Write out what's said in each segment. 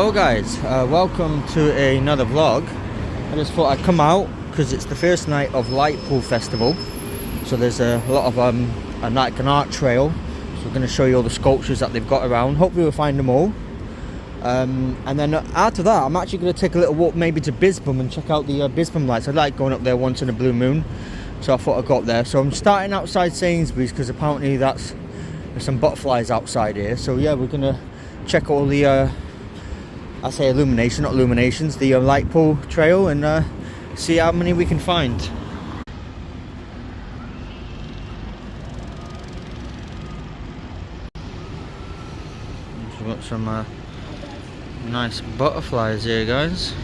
Hello guys, welcome to another vlog. I just thought I'd come out because it's the first night of Lightpool festival, so there's a lot of an art trail, so we're going to show you all the sculptures that they've got around. Hopefully we'll find them all, and then after that I'm actually going to take a little walk maybe to Bispham and check out the Bispham lights. I like going up there once in a blue moon, so I thought I'd go up there. So I'm starting outside Sainsbury's because apparently there's some butterflies outside here, so yeah, we're going to check all the I say illumination, not illuminations, the Lightpool trail, and see how many we can find. So we've got some nice butterflies here, guys.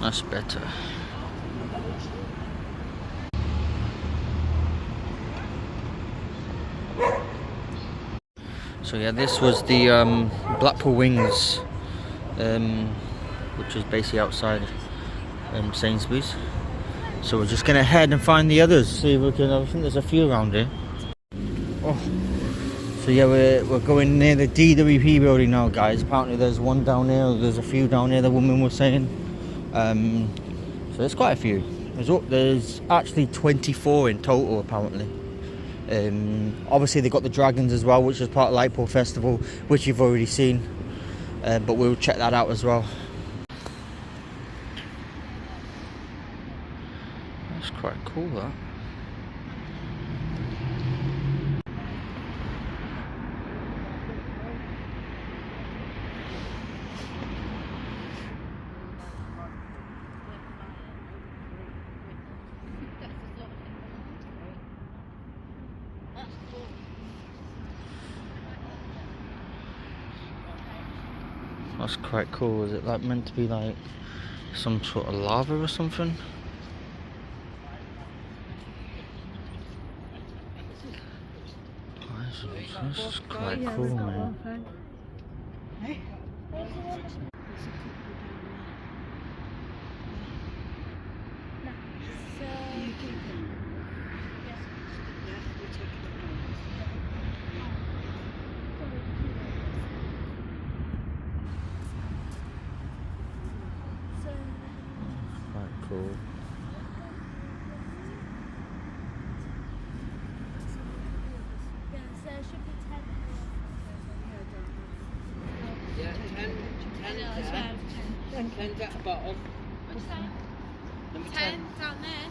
That's better. So yeah, this was the Blackpool Wings, which is basically outside Sainsbury's. So we're just gonna head and find the others. See if we can. I think there's a few around here. Oh, so yeah, we're going near the DWP building now, guys. Apparently there's one down there. There's a few down there. The woman was saying. So there's quite a few. There's actually 24 in total, apparently. Obviously they've got the dragons as well, which is part of Lightpool Festival, which you've already seen, but we'll check that out as well. That's quite cool, that. That's quite cool. Is it like meant to be like some sort of lava or something? This is quite cool, man. Cool. Yeah, 10's at the bottom. Which side? Number 10 down there.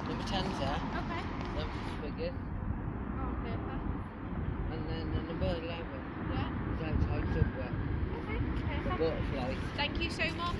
Number 10's there. Okay. That's figures. Oh, perfect. And then the number 11 Yeah. is outside somewhere. Okay. The Perfect. butterfly. Thank you so much.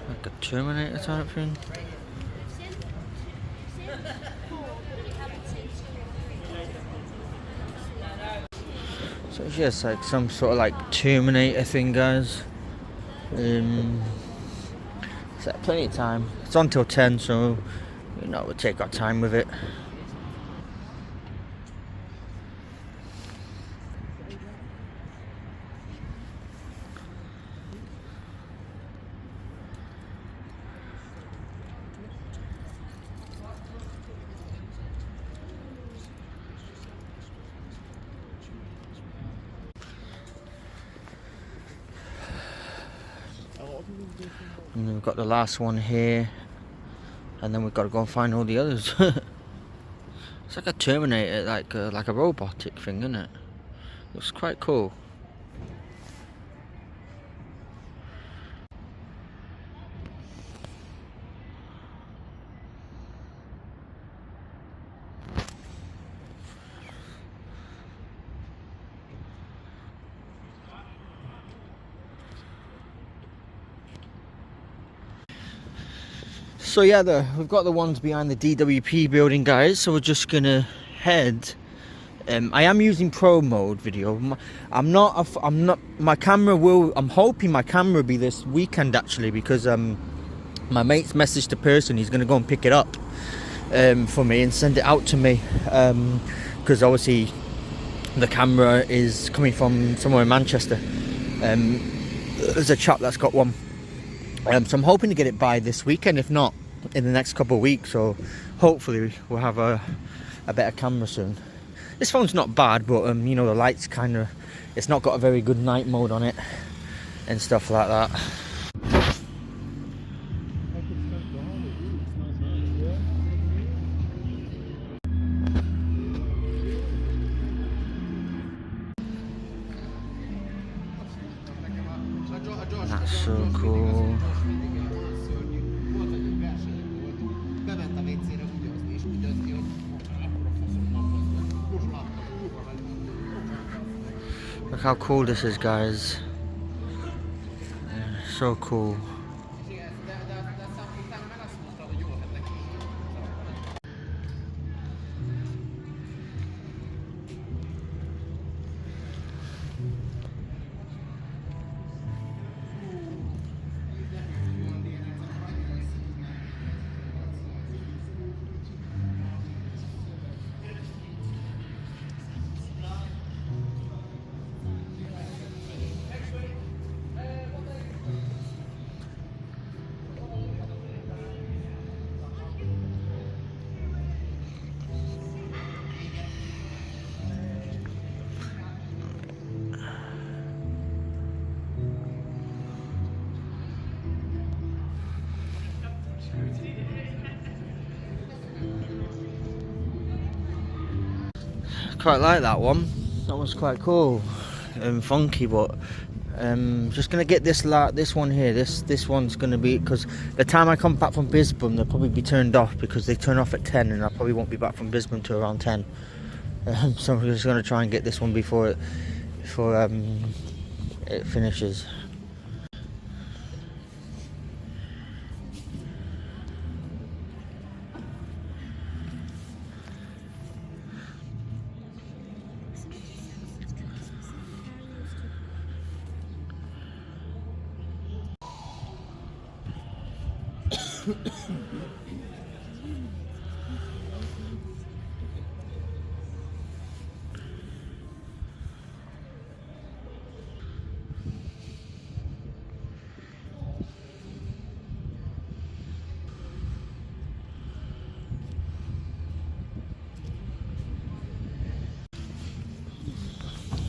Like a Terminator type thing. So it's just like some sort of like Terminator thing, guys. It's like plenty of time. It's on till 10, so you know we'll take our time with it. And then we've got the last one here, and then we've got to go and find all the others. It's like a Terminator, like a robotic thing, isn't it? Looks quite cool. So yeah, we've got the ones behind the DWP building, guys, so we're just gonna head I am using pro mode video. I'm not. My camera will. I'm hoping my camera will be this weekend actually, because my mate's messaged the person he's going to go and pick it up for me and send it out to me. Because obviously the camera is coming from somewhere in Manchester. There's a chap that's got one. So I'm hoping to get it by this weekend, if not in the next couple of weeks. So hopefully we'll have a better camera soon. This phone's not bad, but you know, the light's kind of, it's not got a very good night mode on it and stuff like that. That's so cool. Look how cool this is, guys. So cool. Quite like that one. That was quite cool and funky, but just gonna get this one here. This one's gonna be, because the time I come back from Brisbane they'll probably be turned off, because they turn off at 10 and I probably won't be back from Brisbane till around 10. So I'm just gonna try and get this one before it finishes.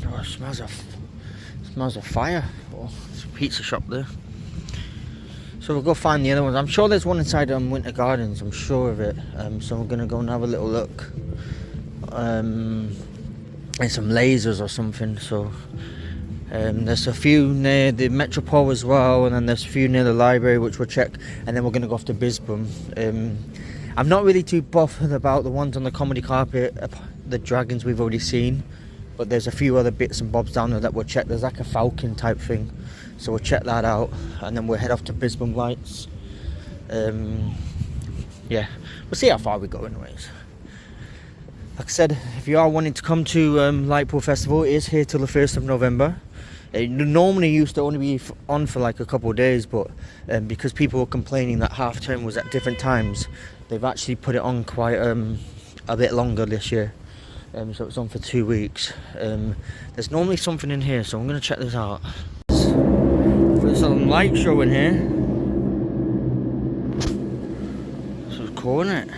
Oh, it smells of fire. Oh, there's a pizza shop there. So we'll go find the other ones. I'm sure there's one inside Winter Gardens, I'm sure of it. So we're going to go and have a little look. And some lasers or something. So there's a few near the Metropole as well, and then there's a few near the library which we'll check, and then we're going to go off to Brisbane. I'm not really too bothered about the ones on the comedy carpet, the dragons we've already seen, but there's a few other bits and bobs down there that we'll check. There's like a falcon type thing, so we'll check that out, and then we'll head off to Brisbane Lights. Yeah, we'll see how far we go anyways. Like I said, if you are wanting to come to Lightpool Festival, it is here till the 1st of November. It normally used to only be on for like a couple of days, but because people were complaining that half term was at different times, they've actually put it on quite a bit longer this year. So it's on for 2 weeks. There's normally something in here, so I'm going to check this out. There's some light show in here. This is cool, isn't it?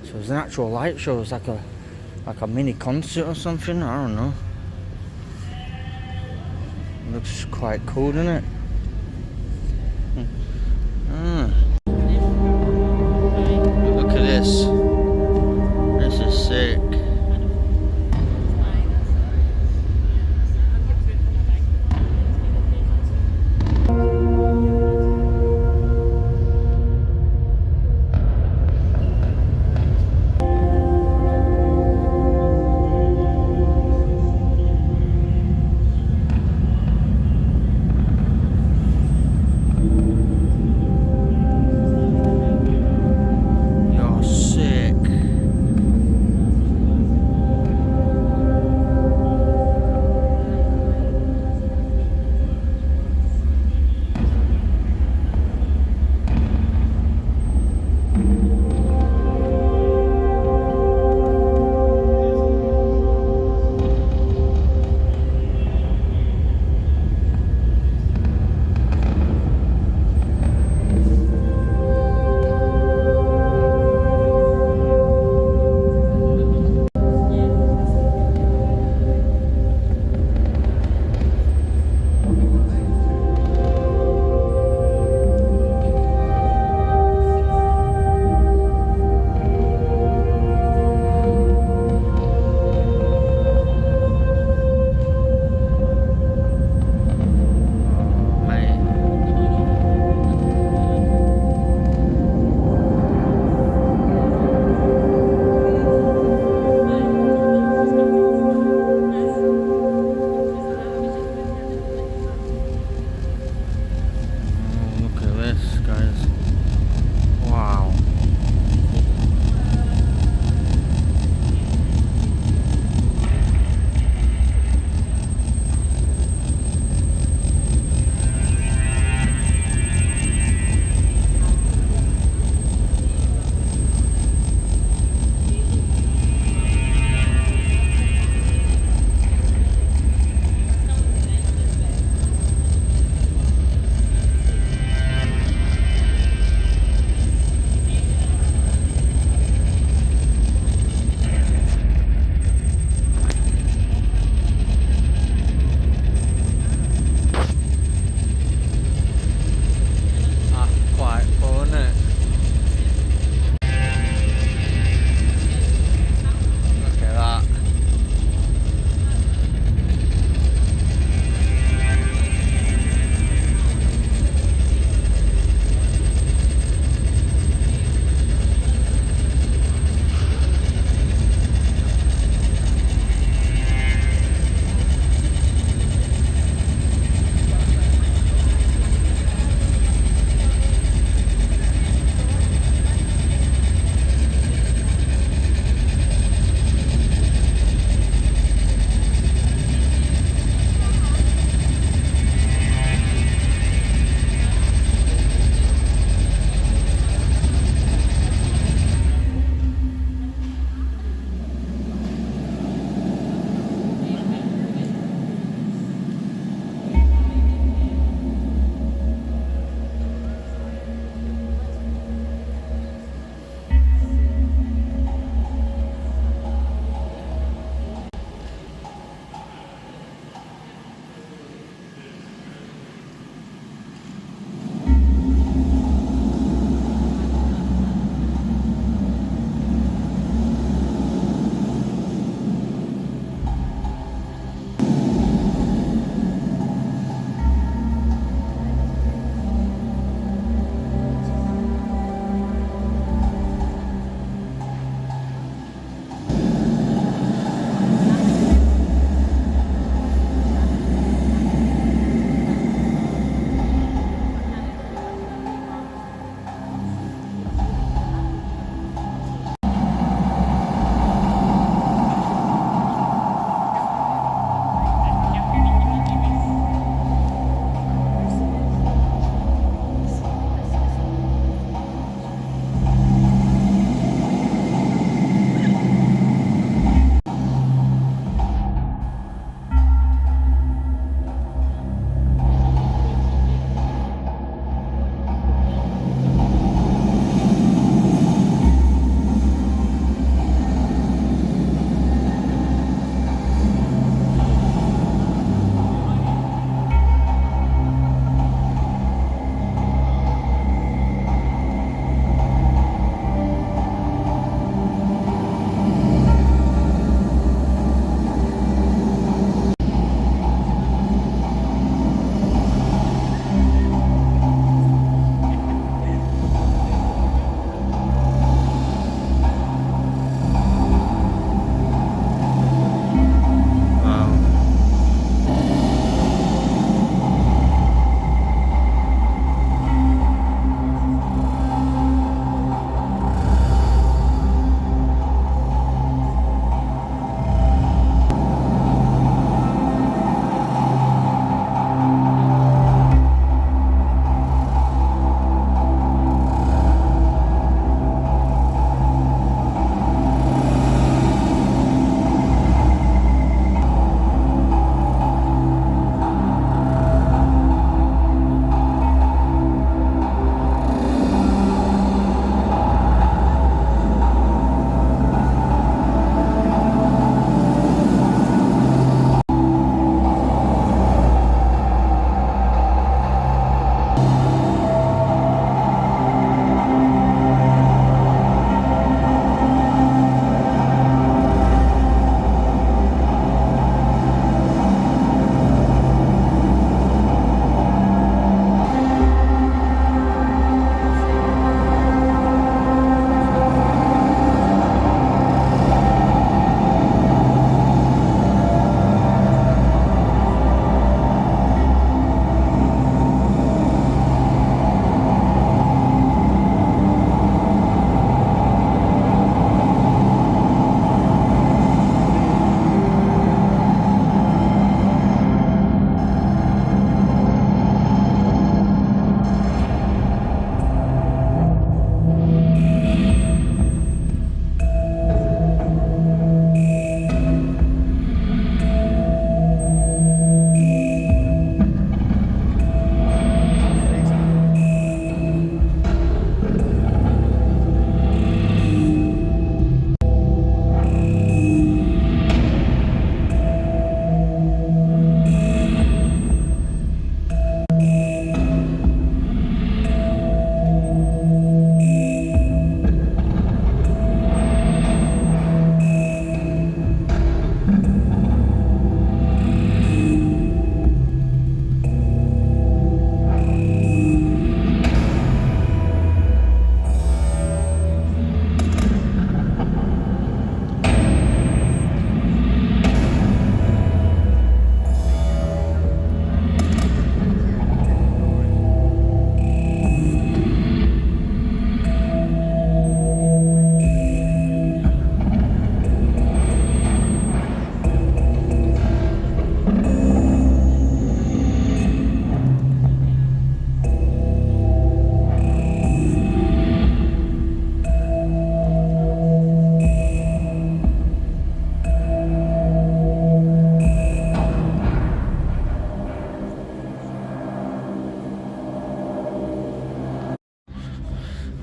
So there's an actual light show. It's like a mini concert or something. I don't know. It looks quite cool, doesn't it? Look at this. This is sick.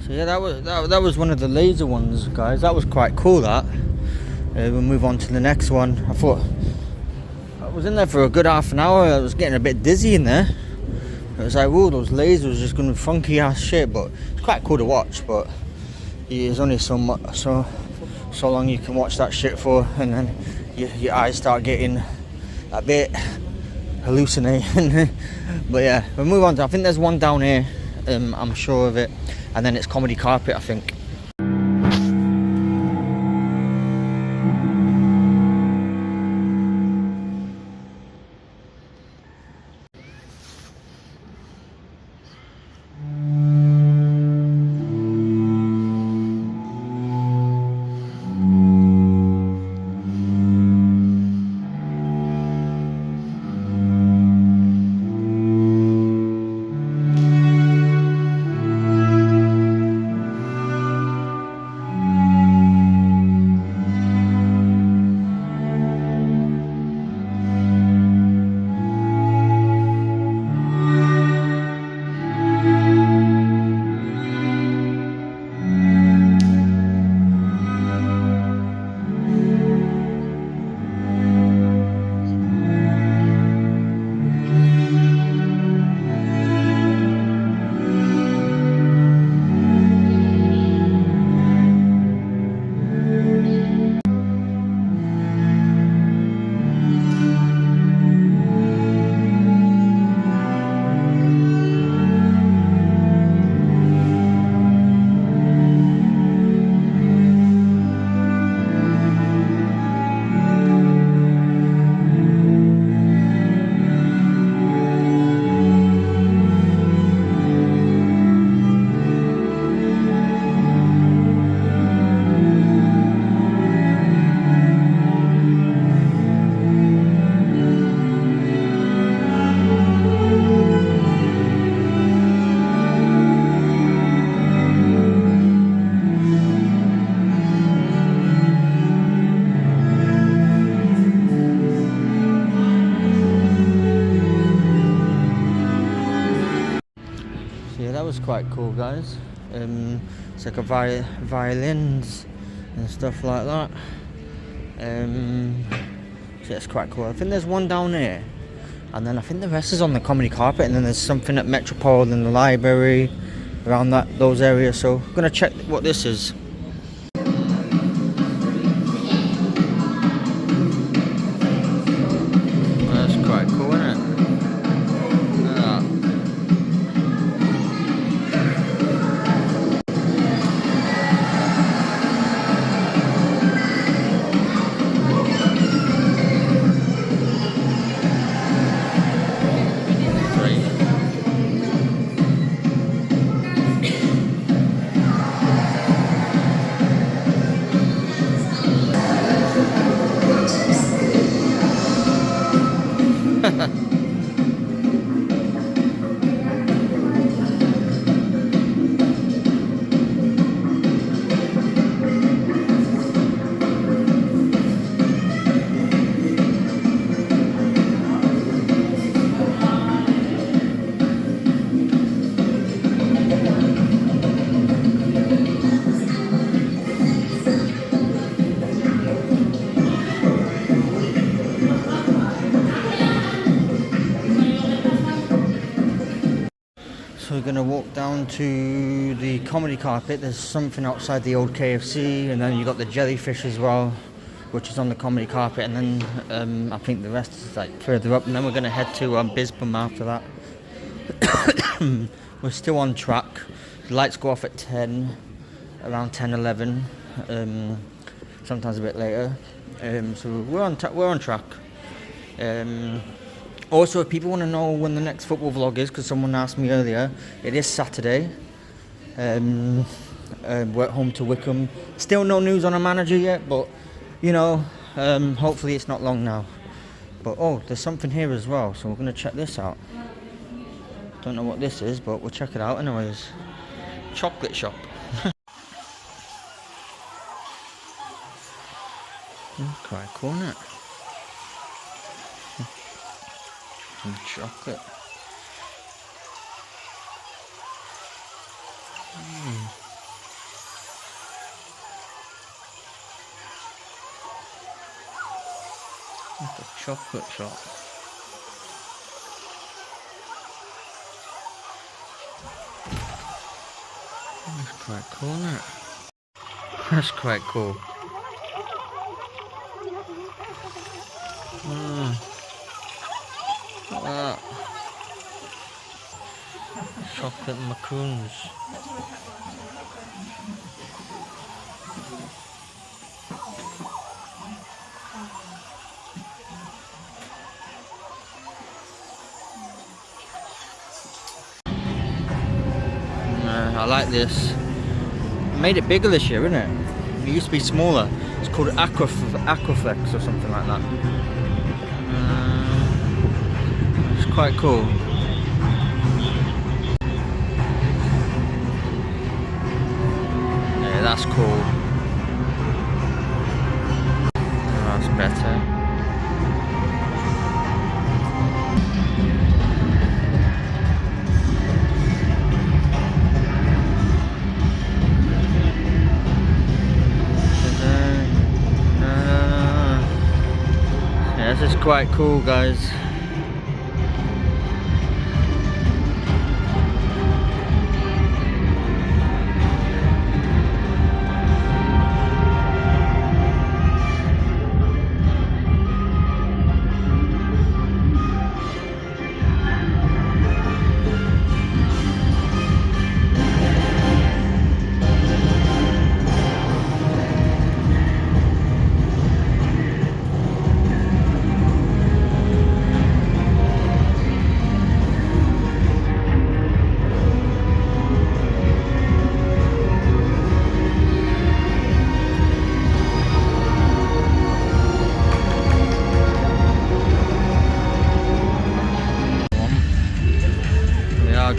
So yeah, that was one of the laser ones, guys. That was quite cool. That we'll move on to the next one. I thought I was in there for a good half an hour. I was getting a bit dizzy in there. It was like, whoa, those lasers just going funky ass shit. But it's quite cool to watch. But there's only so long you can watch that shit for, and then your eyes start getting a bit hallucinating. But yeah, we'll move on to, I think there's one down here, I'm sure of it, and then it's comedy carpet, I think. Was quite cool, guys. It's like a violins and stuff like that. So it's quite cool. I think there's one down here, and then I think the rest is on the comedy carpet, and then there's something at Metropole and the library around those areas. So I'm gonna check what this is. That's quite cool, isn't it? So we're going to walk down to the comedy carpet. There's something outside the old KFC, and then you got the jellyfish as well, which is on the comedy carpet, and then I think the rest is like further up, and then we're going to head to Bispham after that. We're still on track. The lights go off at 10, around 10, 11, sometimes a bit later. So we're on track. Also, if people want to know when the next football vlog is, because someone asked me earlier, it is Saturday. We're at home to Wickham. Still no news on a manager yet, but, you know, hopefully it's not long now. But, oh, there's something here as well, so we're going to check this out. Don't know what this is, but we'll check it out anyways. Chocolate shop. Quite cool, isn't it? Some chocolate. Like a chocolate shop. That's quite cool, isn't it? That's quite cool. Look at that. Chocolate macaroons. I like this. Made it bigger this year, isn't it? It used to be smaller. It's called Aquaflex or something like that. It's quite cool. Yeah, that's cool. Oh, that's better. This is quite cool, guys.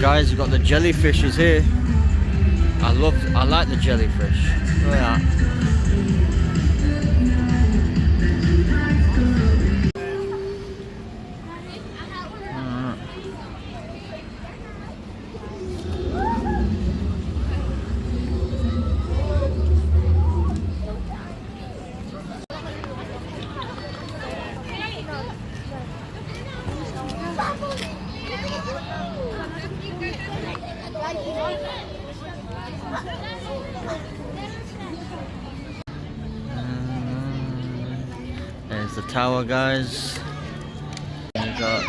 Guys, we've got the jellyfishes here. I like the jellyfish. Look at that. There's the tower, guys. And we got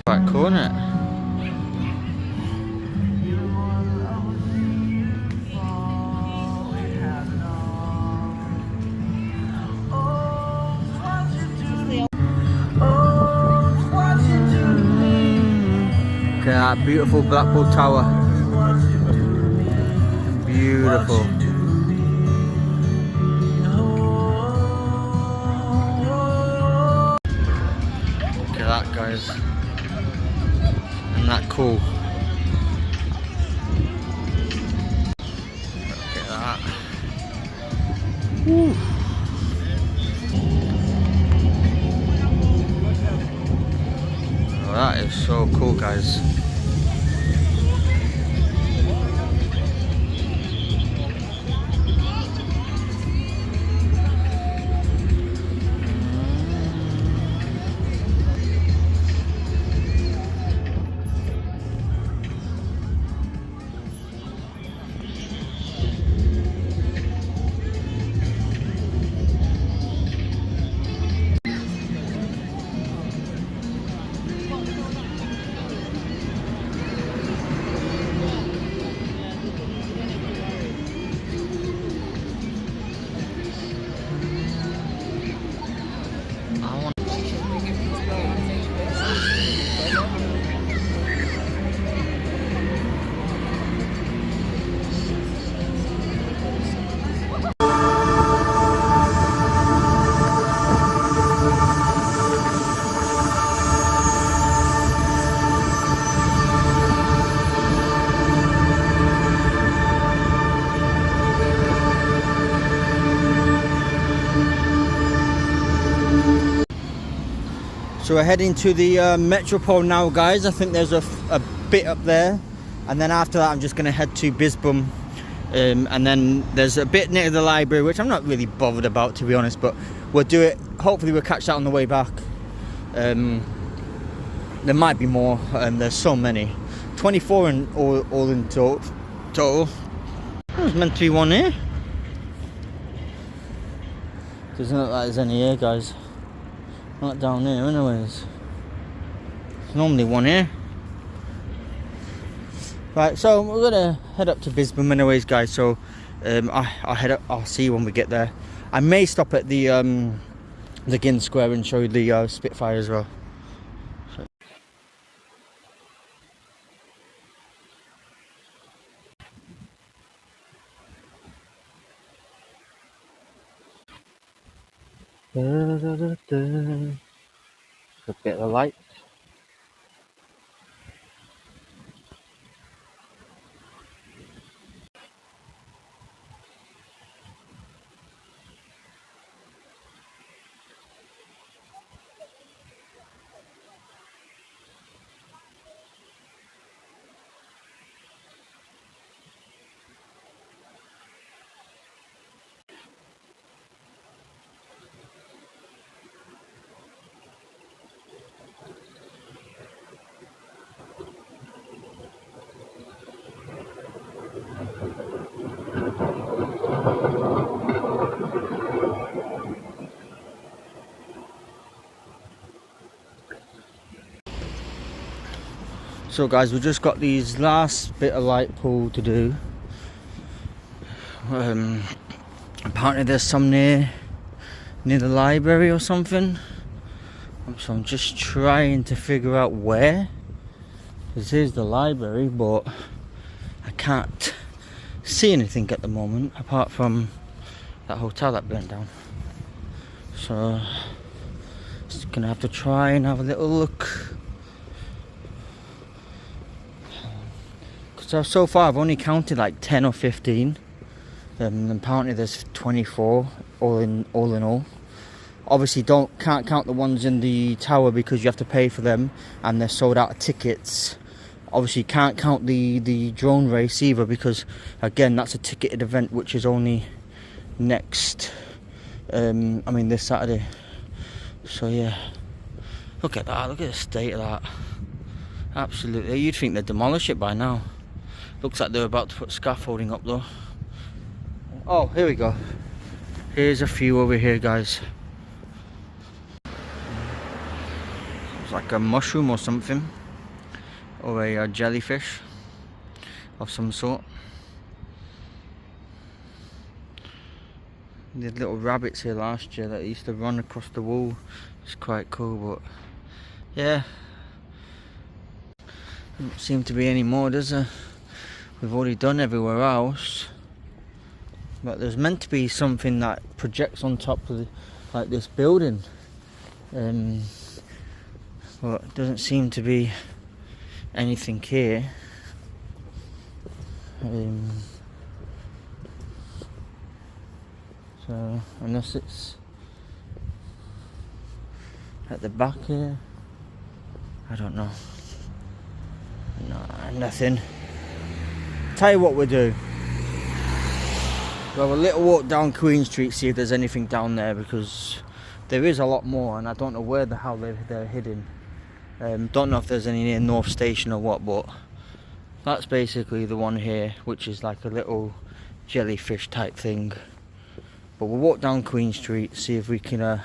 quite cool, isn't it? Look at that beautiful Blackpool tower. Beautiful. Look at that, guys. Isn't that cool? Look at that. Woo. Oh, that is so cool, guys. So we're heading to the Metropole now, guys. I think there's a bit up there, and then after that I'm just going to head to Bisbum, and then there's a bit near the library which I'm not really bothered about, to be honest, but we'll do it. Hopefully we'll catch that on the way back. There might be more, there's so many, 24 in all in total. There's meant to be one here. Doesn't look like there's any here, guys. Not down there anyways. There's normally one here. Right, so we're gonna head up to Bisbum anyways, guys, so I'll head up. I'll see you when we get there. I may stop at the Ginn Square and show you the Spitfire as well. A bit of light. So guys, we just got these last bit of Lightpool to do. Apparently there's some near the library or something. So I'm just trying to figure out where. This is the library, but I can't see anything at the moment apart from that hotel that burnt down. So just gonna have to try and have a little look. So far I've only counted like 10 or 15. Apparently there's 24 all in all. Obviously can't count the ones in the tower because you have to pay for them and they're sold out of tickets. Obviously can't count the drone race either because again that's a ticketed event which is only next this Saturday. So yeah, look at that, look at the state of that. Absolutely, you'd think they'd demolish it by now. Looks like they're about to put scaffolding up though. Oh, here we go. Here's a few over here, guys. It's like a mushroom or something, or a jellyfish of some sort. There's little rabbits here last year that used to run across the wall. It's quite cool, but yeah, doesn't seem to be any more, does there? We've already done everywhere else, but there's meant to be something that projects on top of like this building, but it doesn't seem to be anything here. So unless it's at the back here, I don't know. No, nothing. Tell you what we'll do. We'll have a little walk down Queen Street, see if there's anything down there, because there is a lot more and I don't know where the hell they're hidden. Don't know if there's any near North Station or what, but that's basically the one here, which is like a little jellyfish type thing. But we'll walk down Queen Street, see if we can, and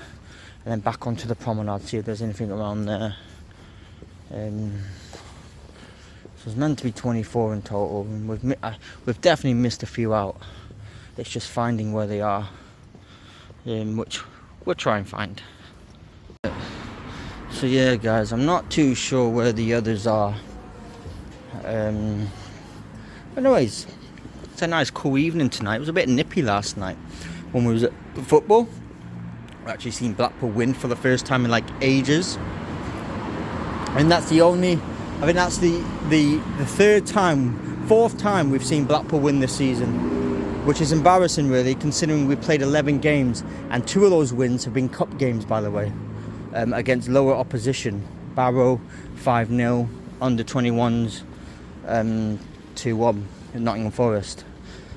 then back onto the promenade, see if there's anything around there. So it's meant to be 24 in total, and we've definitely missed a few out. It's just finding where they are, which we'll try and find. So yeah, guys, I'm not too sure where the others are. Anyways, it's a nice cool evening tonight. It was a bit nippy last night when we was at the football. We actually seen Blackpool win for the first time in like ages, and that's the only. I think that's the fourth time we've seen Blackpool win this season, which is embarrassing really, considering we played 11 games and 2 of those wins have been cup games, by the way. against lower opposition. Barrow 5-0, under 21s 2-1 in Nottingham Forest.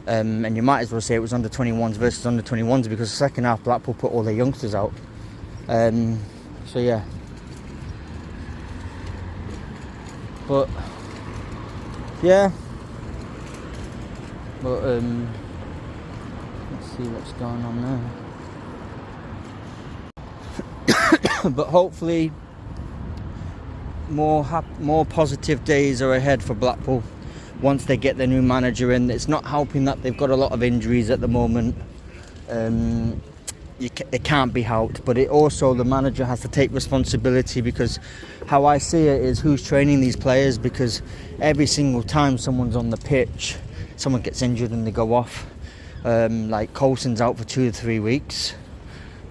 And you might as well say it was under 21s versus under 21s, because the second half Blackpool put all their youngsters out. So yeah. But yeah. But let's see what's going on there. But hopefully more positive days are ahead for Blackpool once they get their new manager in. It's not helping that they've got a lot of injuries at the moment. It can't be helped, but it also, the manager has to take responsibility, because how I see it is who's training these players, because every single time someone's on the pitch, someone gets injured and they go off. Like Coulson's out for 2 to 3 weeks,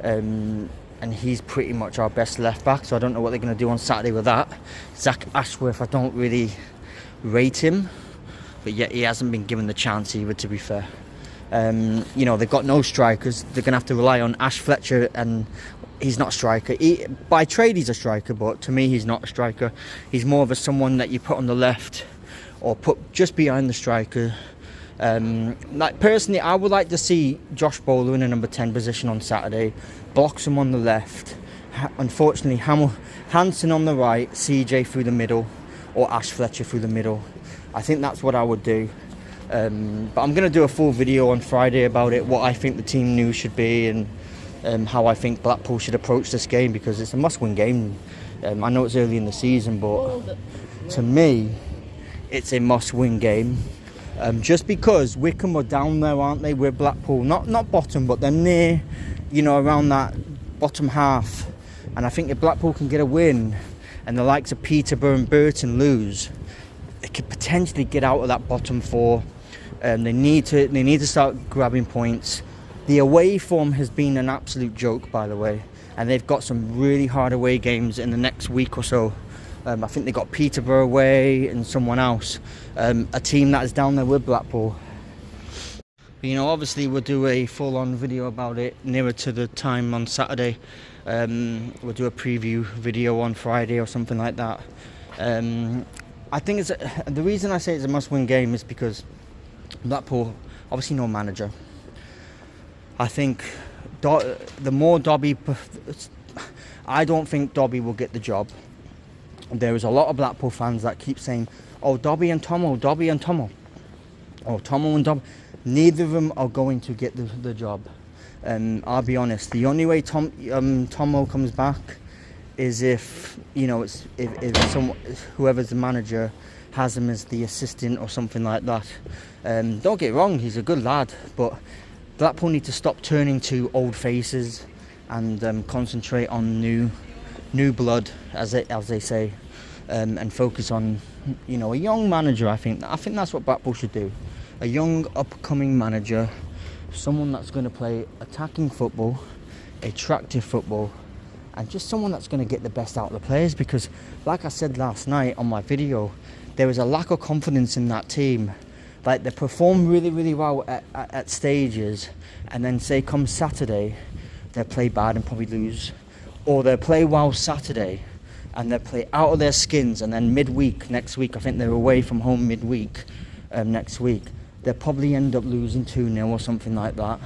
and he's pretty much our best left back, so I don't know what they're going to do on Saturday with that. Zach Ashworth, I don't really rate him, but yet he hasn't been given the chance either, to be fair. You know, they've got no strikers. They're going to have to rely on Ash Fletcher, and he's not a striker. By trade, he's a striker, but to me, he's not a striker. He's more of someone that you put on the left or put just behind the striker. Like personally, I would like to see Josh Bowler in a number 10 position on Saturday, blocks him on the left. Unfortunately, Hansen on the right, CJ through the middle, or Ash Fletcher through the middle. I think that's what I would do. But I'm going to do a full video on Friday about it, what I think the team news should be, and how I think Blackpool should approach this game, because it's a must-win game. I know it's early in the season, but to me, it's a must-win game. Just because Wycombe are down there, aren't they, with Blackpool? Not bottom, but they're near, you know, around that bottom half. And I think if Blackpool can get a win, and the likes of Peterborough and Burton lose, they could potentially get out of that bottom 4. They need to start grabbing points. The away form has been an absolute joke, by the way, and they've got some really hard away games in the next week or so. I think they got Peterborough away and someone else, a team that is down there with Blackpool. But, you know, obviously we'll do a full-on video about it nearer to the time on Saturday. We'll do a preview video on Friday or something like that. I think the reason I say it's a must-win game is because Blackpool, obviously no manager. I think the more Dobby, I don't think Dobby will get the job. There is a lot of Blackpool fans that keep saying, oh, Dobby and Tomo, Dobby and Tomo. Oh, Tomo and Dobby. Neither of them are going to get the job. I'll be honest, the only way Tomo comes back is if, you know, if whoever's the manager has him as the assistant or something like that. Don't get wrong, he's a good lad, but Blackpool need to stop turning to old faces and concentrate on new blood, as they say, and focus on, you know, a young manager. I think that's what Blackpool should do. A young upcoming manager, someone that's going to play attacking football, attractive football, and just someone that's going to get the best out of the players. Because, like I said last night on my video, there is a lack of confidence in that team. Like, they perform really, really well at stages, and then say come Saturday, they'll play bad and probably lose. Or they'll play well Saturday, and they'll play out of their skins, and then midweek, next week, I think they're away from home midweek next week, they'll probably end up losing 2-0 or something like that.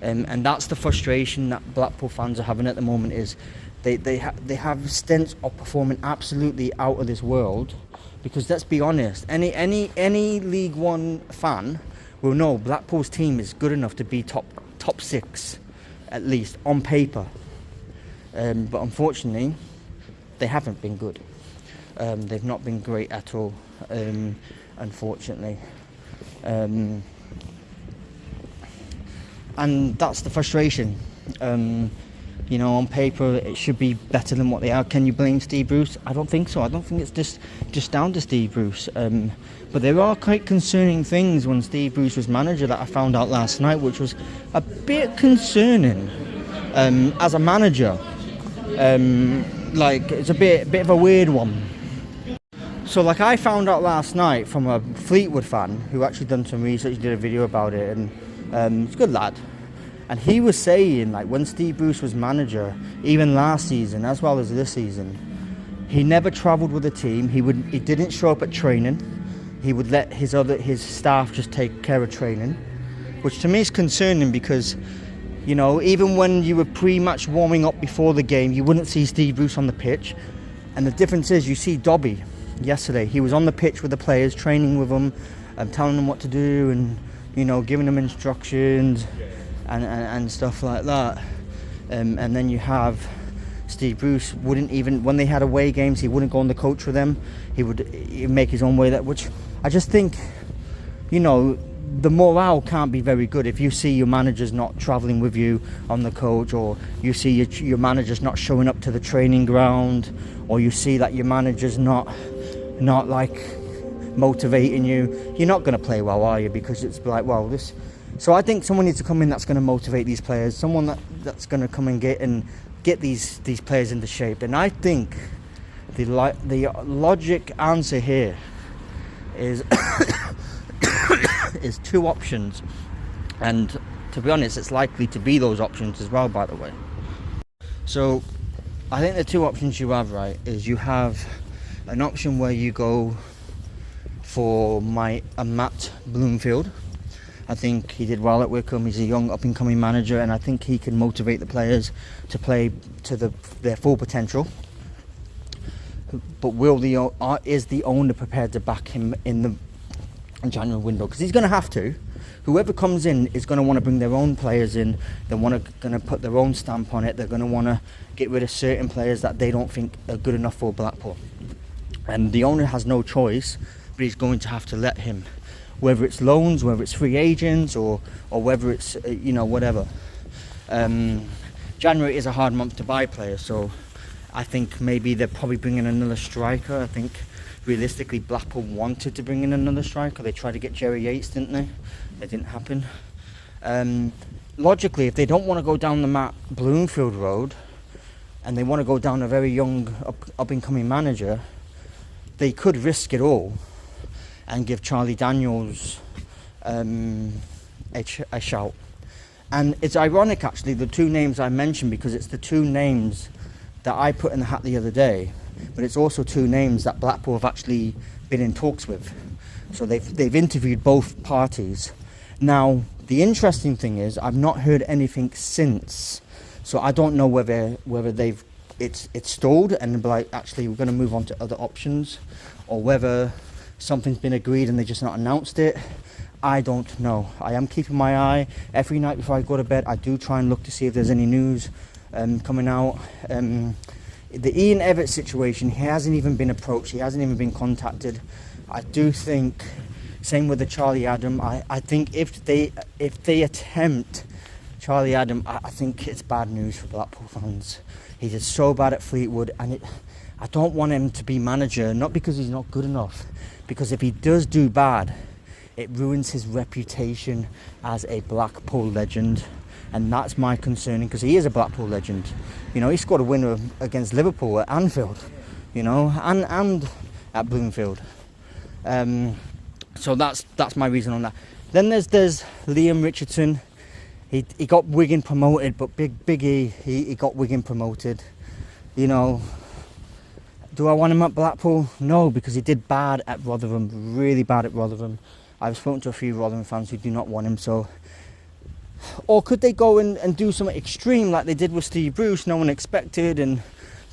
And that's the frustration that Blackpool fans are having at the moment, is they have stints of performing absolutely out of this world. Because let's be honest, any League One fan will know Blackpool's team is good enough to be top 6, at least on paper. But unfortunately, they haven't been good. They've not been great at all, unfortunately. And that's the frustration. You know, on paper it should be better than what they are. Can you blame Steve Bruce? I don't think so. I don't think it's just down to Steve Bruce. But there are quite concerning things when Steve Bruce was manager that I found out last night, which was a bit concerning as a manager. Like, it's a bit of a weird one. So, like, I found out last night from a Fleetwood fan who actually done some research, did a video about it, and he's a good lad. And he was saying, like, when Steve Bruce was manager, even last season as well as this season, he never travelled with the team. He didn't show up at training. He would let his staff just take care of training, which to me is concerning because, you know, even when you were pre-match warming up before the game, you wouldn't see Steve Bruce on the pitch. And the difference is, you see Dobby yesterday. He was on the pitch with the players, training with them, telling them what to do, and, you know, giving them instructions and stuff like that. And then you have Steve Bruce wouldn't even, when they had away games, he wouldn't go on the coach with them. He'd make his own way, which I just think, you know, the morale can't be very good if you see your managers not travelling with you on the coach, or you see your managers not showing up to the training ground, or you see that your managers not like motivating you. You're not going to play well, are you? Because it's like, well, this. So I think someone needs to come in that's going to motivate these players. Someone that's going to come and get these players into shape. And I think the logic answer here is is two options, and to be honest, it's likely to be those options as well, by the way. So I think the two options you have, right, is you have an option where you go for Matt Bloomfield. I think he did well at Wycombe. He's a young up-and-coming manager, and I think he can motivate the players to play to their full potential. But is the owner prepared to back him in the January window? Because he's going to have to. Whoever comes in is going to want to bring their own players in. They're going to put their own stamp on it. They're going to want to get rid of certain players that they don't think are good enough for Blackpool. And the owner has no choice, but he's going to have to let him. Whether it's loans, whether it's free agents, or whether it's, you know, whatever. January is a hard month to buy players, so I think maybe they're probably bringing another striker. I think realistically Blackpool wanted to bring in another striker. They tried to get Jerry Yates, didn't they? It didn't happen. Logically, if they don't want to go down the Matt Bloomfield road and they want to go down a very young up-and-coming manager, they could risk it all and give Charlie Daniels a shout. And it's ironic, actually, the two names I mentioned, because it's the two names that I put in the hat the other day, but it's also two names that Blackpool have actually been in talks with. So they've interviewed both parties. Now, the interesting thing is, I've not heard anything since, so I don't know whether it's stalled and like, actually we're going to move on to other options, or whether something's been agreed and they just not announced it. I don't know. I am keeping my eye every night before I go to bed. I do try and look to see if there's any news coming out. The Ian Evans situation, he hasn't even been approached, he hasn't even been contacted. I do think, same with the Charlie Adam, I think if they attempt Charlie Adam, I think it's bad news for Blackpool fans. He did so bad at Fleetwood, and I don't want him to be manager, not because he's not good enough, because if he does do bad, it ruins his reputation as a Blackpool legend. And that's my concern, because he is a Blackpool legend. You know, he scored a winner against Liverpool at Anfield, you know, and at Bloomfield. So that's my reason on that. Then there's Liam Richardson. He got Wigan promoted, but Big E, he got Wigan promoted. You know, do I want him at Blackpool? No, because he did bad at Rotherham, really bad at Rotherham. I've spoken to a few Rotherham fans who do not want him, so... Or could they go and do something extreme like they did with Steve Bruce? No one expected, and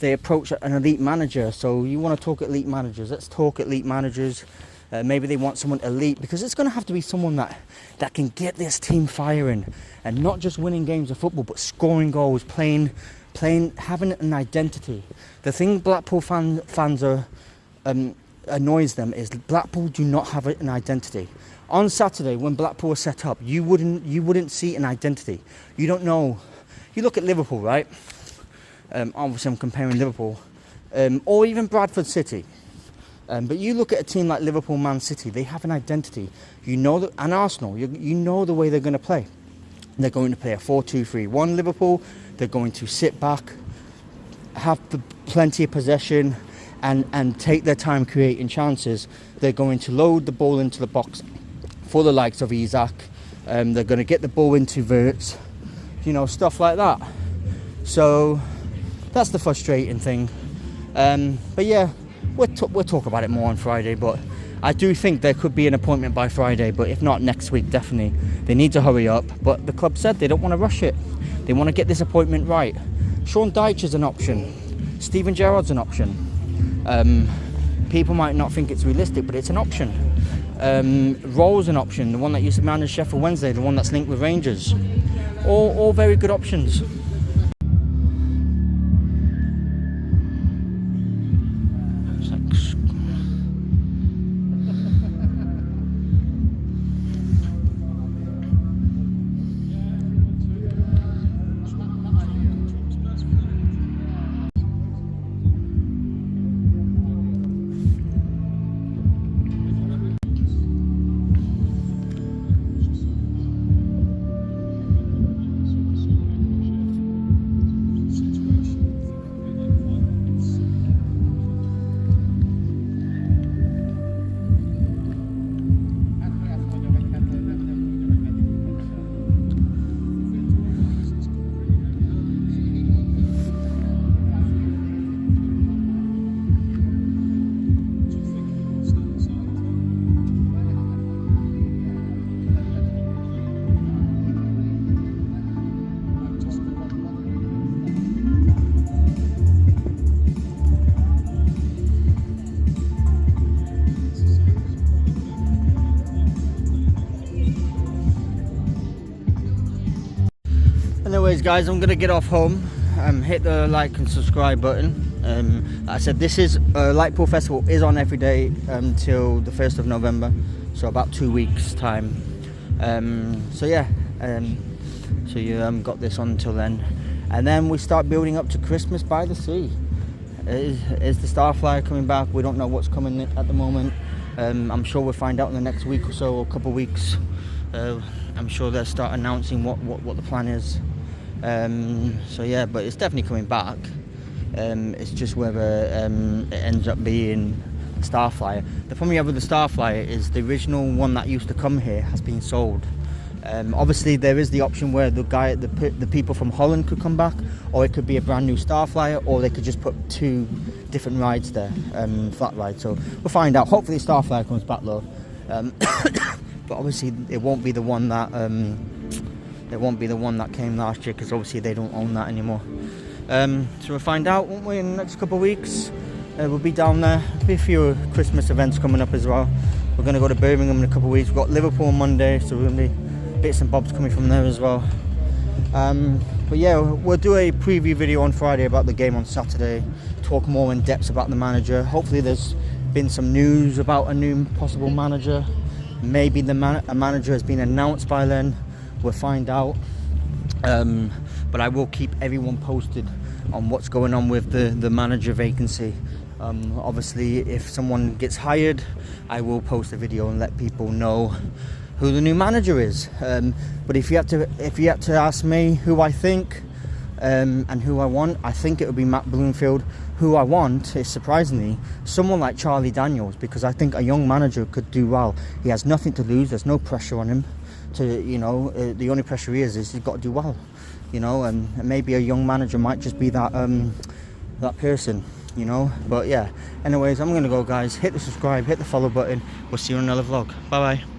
they approach an elite manager. So you want to talk elite managers? Let's talk elite managers. Maybe they want someone elite, because it's going to have to be someone that can get this team firing, and not just winning games of football, but scoring goals, playing, having an identity. The thing Blackpool fans are annoys them is Blackpool do not have an identity. On Saturday, when Blackpool was set up, you wouldn't see an identity. You don't know. You look at Liverpool, right? Obviously, I'm comparing Liverpool, or even Bradford City. But you look at a team like Liverpool, Man City. They have an identity. You know that, and Arsenal. You know the way they're going to play. They're going to play a 4-2-3-1. Liverpool. They're going to sit back, have plenty of possession, and take their time creating chances. They're going to load the ball into the box for the likes of Isaac. They're going to get the ball into Wirtz. you know, stuff like that. So that's the frustrating thing. But yeah, we'll talk about it more on Friday, but I do think there could be an appointment by Friday, but if not next week, definitely. They need to hurry up, but the club said they don't want to rush it. They want to get this appointment right. Sean Dyche is an option. Steven Gerrard's an option. People might not think it's realistic, but it's an option. Roll's an option, the one that used to manage Sheffield Wednesday, the one that's linked with Rangers. All very good options. Anyways guys, I'm gonna get off home, hit the like and subscribe button. Like I said, this is Lightpool Festival is on every day till the 1st of November, so about 2 weeks time. So yeah, so you got this on until then, and then we start building up to Christmas by the sea. Is the Starflyer coming back? We don't know what's coming at the moment. I'm sure we'll find out in the next week or so, or a couple of weeks. I'm sure they'll start announcing what the plan is. So yeah, but it's definitely coming back. It's just whether it ends up being Starflyer. The problem you have with the Starflyer is the original one that used to come here has been sold. Obviously there is the option where the people from Holland could come back, or it could be a brand new Starflyer, or they could just put 2 different rides there, flat rides. So we'll find out. Hopefully Starflyer comes back though. But obviously it won't be the one that came last year, because obviously they don't own that anymore. So we'll find out, won't we, in the next couple of weeks. We'll be down there. There'll be a few Christmas events coming up as well. We're going to go to Birmingham in a couple of weeks. We've got Liverpool on Monday, so we're going to be bits and bobs coming from there as well. But yeah, we'll do a preview video on Friday about the game on Saturday, talk more in depth about the manager. Hopefully there's been some news about a new possible manager. Maybe a manager has been announced by then. We'll find out. But I will keep everyone posted on what's going on with the manager vacancy. Obviously if someone gets hired, I will post a video and let people know who the new manager is. But if you had to ask me who I think and who I want, I think it would be Matt Bloomfield. Who I want is, surprisingly, someone like Charlie Daniels, because I think a young manager could do well. He has nothing to lose. There's no pressure on him to, you know, the only pressure he is he's got to do well, you know, and maybe a young manager might just be that that person, you know. But yeah, anyways, I'm gonna go guys. Hit the subscribe, hit the follow button. We'll see you in another vlog. Bye bye.